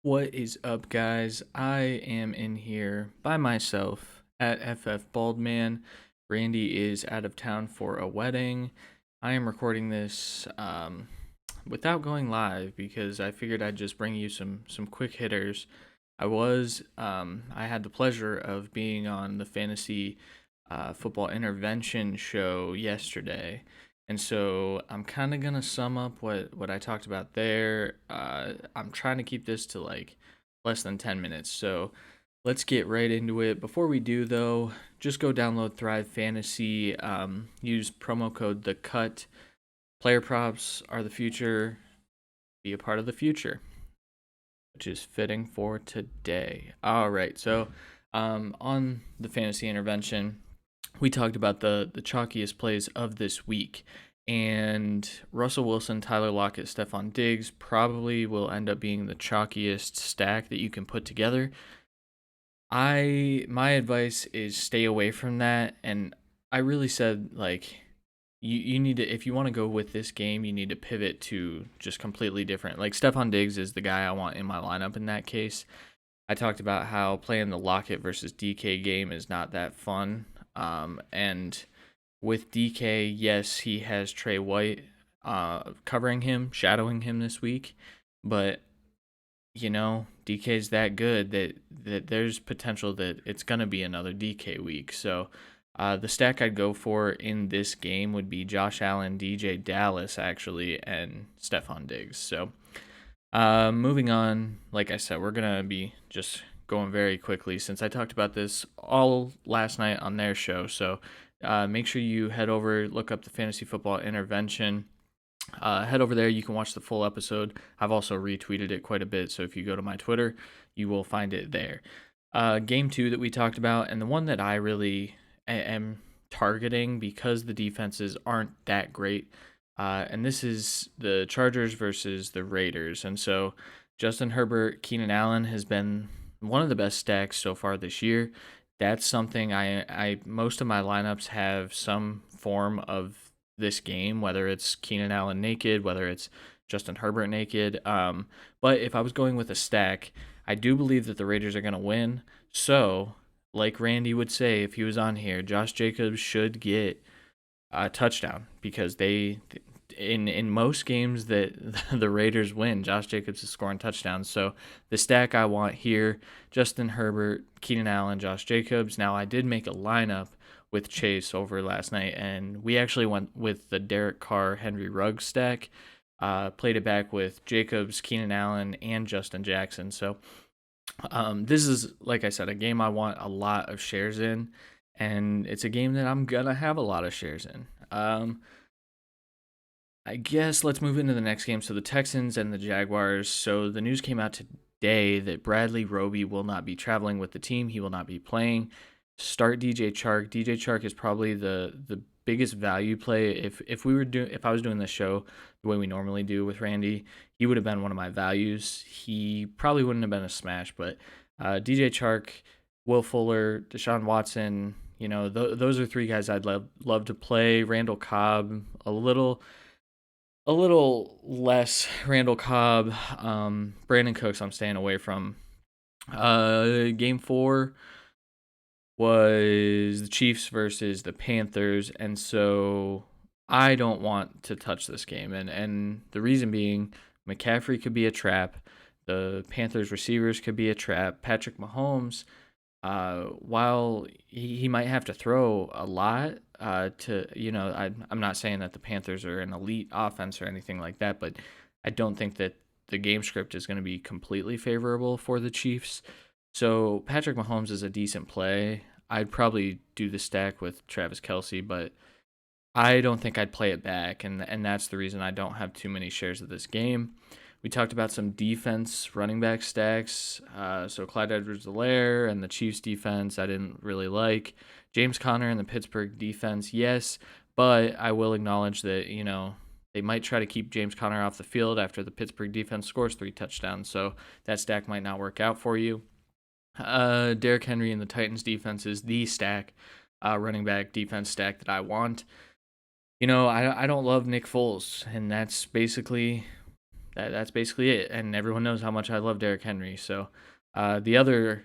What is up, guys? I am in here by myself at FF Baldman. Randy is out of town for a wedding. I am recording this without going live because I figured I'd just bring you some quick hitters. I had the pleasure of being on the fantasy football intervention show yesterday. And so I'm kind of going to sum up what I talked about there. I'm trying to keep this to like less than 10 minutes. So let's get right into it. Before we do, though, just go download Thrive Fantasy. Use promo code The Cut. Player props are the future. Be a part of the future, which is fitting for today. All right. So on the fantasy intervention, we talked about the chalkiest plays of this week. And Russell Wilson, Tyler Lockett, Stephon Diggs probably will end up being the chalkiest stack that you can put together. My advice is stay away from that. And I really said, like, you need to, if you want to go with this game, you need to pivot to just completely different. Like, Stephon Diggs is the guy I want in my lineup in that case. I talked about how playing the Lockett versus DK game is not that fun. And with DK, yes, he has Trey White covering him, shadowing him this week, but DK's that good that there's potential that it's gonna be another DK week. So the stack I'd go for in this game would be Josh Allen, DJ Dallas, actually, and Stephon Diggs. So moving on, like I said, we're gonna be just going very quickly since I talked about this all last night on their show. So make sure you head over, look up the Fantasy Football Intervention. Head over there. You can watch the full episode. I've also retweeted it quite a bit. So if you go to my Twitter, you will find it there. Game 2 that we talked about, and the one that I really am targeting because the defenses aren't that great. And this is the Chargers versus the Raiders. And so Justin Herbert, Keenan Allen has been one of the best stacks so far this year. That's something I most of my lineups have some form of this game, whether it's Keenan Allen naked, whether it's Justin Herbert naked. But if I was going with a stack, I do believe that the Raiders are going to win. So, like Randy would say if he was on here, Josh Jacobs should get a touchdown because they in most games that the Raiders win, Josh Jacobs is scoring touchdowns. So the stack I want here, Justin Herbert, Keenan Allen, Josh Jacobs. Now I did make a lineup with Chase over last night, and we actually went with the Derek Carr, Henry Ruggs stack. Played it back with Jacobs, Keenan Allen, and Justin Jackson. So this is, like I said, a game I want a lot of shares in, and it's a game that I'm going to have a lot of shares in. I guess let's move into the next game. So the Texans and the Jaguars. So the news came out today that Bradley Roby will not be traveling with the team. He will not be playing. Start DJ Chark. DJ Chark is probably the biggest value play. If I was doing this show the way we normally do with Randy, he would have been one of my values. He probably wouldn't have been a smash, but DJ Chark, Will Fuller, Deshaun Watson, those are three guys I'd love to play. Randall Cobb, a little less Randall Cobb. Brandon Cooks I'm staying away from. Game 4 was the Chiefs versus the Panthers, and so I don't want to touch this game. And the reason being, McCaffrey could be a trap. The Panthers receivers could be a trap. Patrick Mahomes, while he might have to throw a lot, I'm not saying that the Panthers are an elite offense or anything like that, but I don't think that the game script is going to be completely favorable for the Chiefs. So Patrick Mahomes is a decent play. I'd probably do the stack with Travis Kelce, but I don't think I'd play it back, and that's the reason I don't have too many shares of this game. We talked about some defense running back stacks. So Clyde Edwards-Helaire and the Chiefs defense I didn't really like. James Conner and the Pittsburgh defense, yes, but I will acknowledge that, they might try to keep James Conner off the field after the Pittsburgh defense scores 3 touchdowns, so that stack might not work out for you. Derrick Henry and the Titans defense is the stack, running back defense stack that I want. I don't love Nick Foles, and that's basically that's basically it. And everyone knows how much I love Derrick Henry. So the other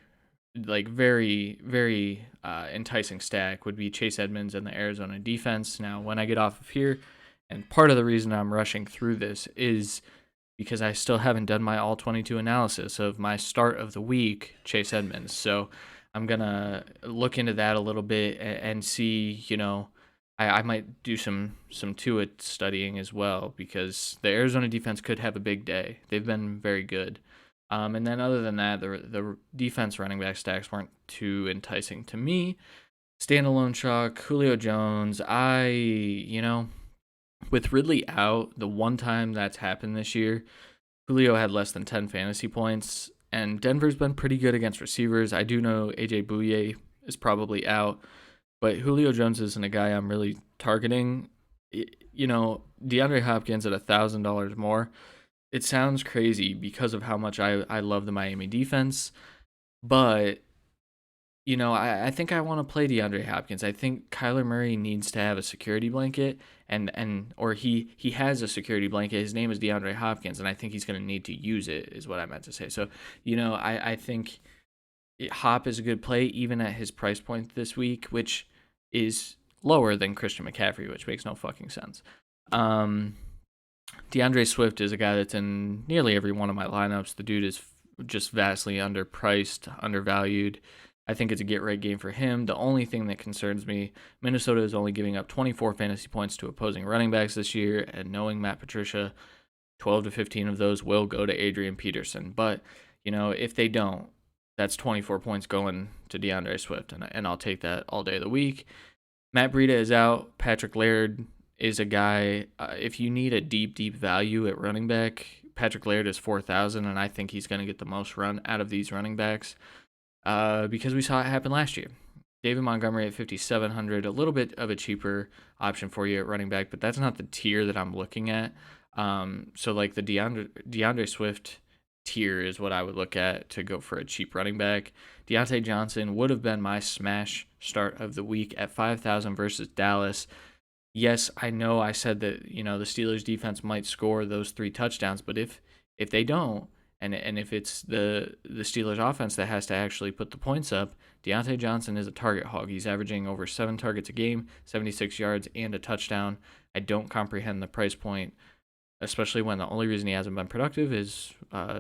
very enticing stack would be Chase Edmonds and the Arizona defense. Now, when I get off of here, and part of the reason I'm rushing through this is because I still haven't done my all 22 analysis of my start of the week, Chase Edmonds. So I'm going to look into that a little bit and see, I might do some Tua studying as well, because the Arizona defense could have a big day. They've been very good. And then other than that, the defense running back stacks weren't too enticing to me. Standalone chalk, Julio Jones. With Ridley out, the one time that's happened this year, Julio had less than 10 fantasy points, and Denver's been pretty good against receivers. I do know AJ Bouye is probably out, but Julio Jones isn't a guy I'm really targeting. DeAndre Hopkins at $1,000 more. It sounds crazy because of how much I love the Miami defense, but I think I want to play DeAndre Hopkins. I think Kyler Murray needs to have a security blanket, or he has a security blanket. His name is DeAndre Hopkins, and I think he's going to need to use it, is what I meant to say. So, I think Hop is a good play, even at his price point this week, which is lower than Christian McCaffrey, which makes no fucking sense. DeAndre Swift is a guy that's in nearly every one of my lineups. The dude is just vastly underpriced, undervalued. I think it's a get-right game for him. The only thing that concerns me, Minnesota is only giving up 24 fantasy points to opposing running backs this year, and knowing Matt Patricia, 12 to 15 of those will go to Adrian Peterson. But, if they don't, that's 24 points going to DeAndre Swift, and I'll take that all day of the week. Matt Breida is out. Patrick Laird is a guy, if you need a deep value at running back, Patrick Laird is 4,000, and I think he's going to get the most run out of these running backs. Because we saw it happen last year. David Montgomery at 5,700, a little bit of a cheaper option for you at running back, but that's not the tier that I'm looking at. So like the DeAndre Swift tier is what I would look at to go for a cheap running back. Deontay Johnson would have been my smash start of the week at 5,000 versus Dallas. Yes, I know I said that, the Steelers defense might score those 3 touchdowns, but if they don't, and if it's the Steelers offense that has to actually put the points up, Deontay Johnson is a target hog. He's averaging over 7 targets a game, 76 yards, and a touchdown. I don't comprehend the price point, especially when the only reason he hasn't been productive is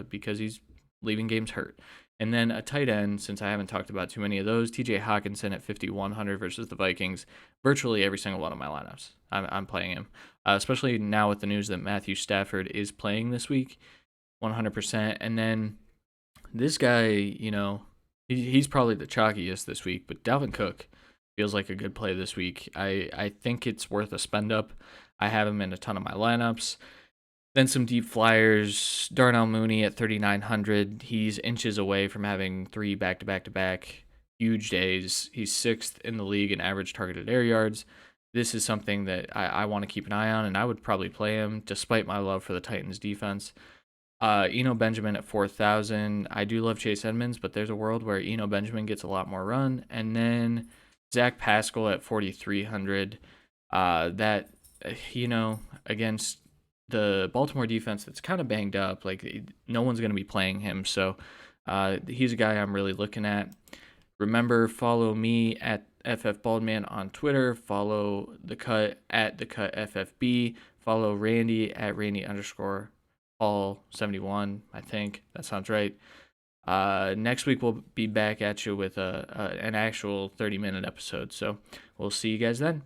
because he's leaving games hurt. And then a tight end, since I haven't talked about too many of those, TJ Hawkinson at 5,100 versus the Vikings. Virtually every single one of my lineups, I'm playing him, especially now with the news that Matthew Stafford is playing this week. 100%. And then this guy, he's probably the chalkiest this week, but Dalvin Cook feels like a good play this week. I think it's worth a spend up. I have him in a ton of my lineups. Then some deep flyers, Darnell Mooney at 3,900. He's inches away from having 3 back-to-back-to-back huge days. He's 6th in the league in average targeted air yards. This is something that I want to keep an eye on, and I would probably play him despite my love for the Titans defense. Eno Benjamin at 4,000. I do love Chase Edmonds, but there's a world where Eno Benjamin gets a lot more run. And then Zach Pascal at 4,300. Against the Baltimore defense that's kind of banged up, like no one's going to be playing him. So he's a guy I'm really looking at. Remember, follow me at FFBaldman on Twitter. Follow The Cut at The Cut FFB. Follow Randy at Randy_Paul71. I think that sounds right. Next week we'll be back at you with an actual 30-minute episode. So we'll see you guys then.